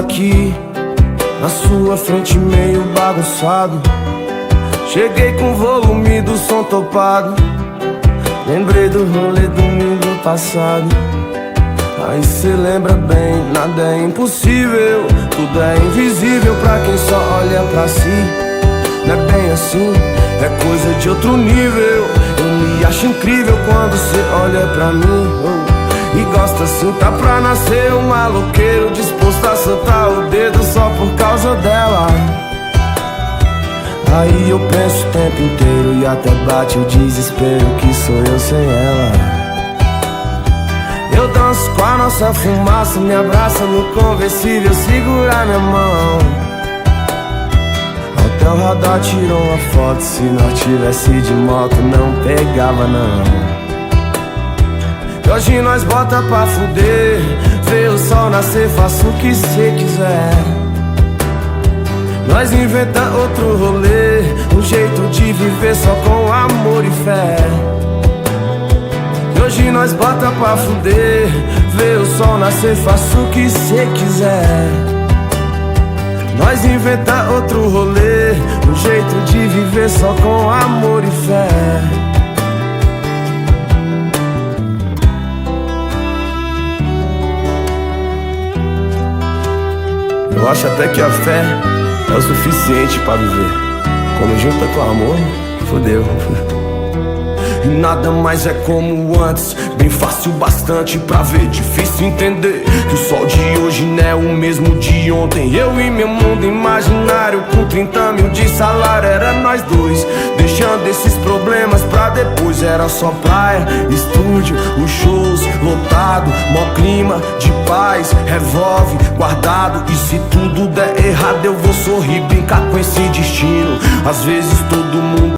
aqui na sua frente meio bagunçado. Cheguei com o volume do som topado. Lembrei do rolê domingo passado. Aí cê lembra bem, nada é impossível, tudo é invisível pra quem só olha pra si. Não é bem assim, é coisa de outro nível. Eu me acho incrível quando cê olha pra mim, e gosta assim, tá pra nascer um maloqueiro disposto a soltar o dedo só por causa dela. Aí eu penso o tempo inteiro e até bate o desespero que sou eu sem ela. Eu danço com a nossa fumaça, me abraça no conversível, segura minha mão. Até o radar tirou uma foto, se nós tivesse de moto não pegava não. E hoje nós bota pra fuder, vê o sol nascer, faça o que cê quiser. Nós inventa outro rolê, um jeito de viver só com amor e fé. E hoje nós bota pra fuder, vê o sol nascer, faça o que cê quiser. Nós inventa outro rolê, um jeito de viver só com amor e fé. Eu acho até que a fé é o suficiente pra viver. Quando junta com amor, fodeu. E nada mais é como antes, bem fácil bastante pra ver. Difícil entender que o sol de hoje não é o mesmo de ontem. Eu e meu mundo imaginário com 30 mil de salário, era nós dois, deixando esses problemas pra depois. Era só praia, estúdio, os shows lotado, mó clima de paz, revólve guardado. E se tudo der errado eu vou sorrir, brincar com esse destino. Às vezes todo mundo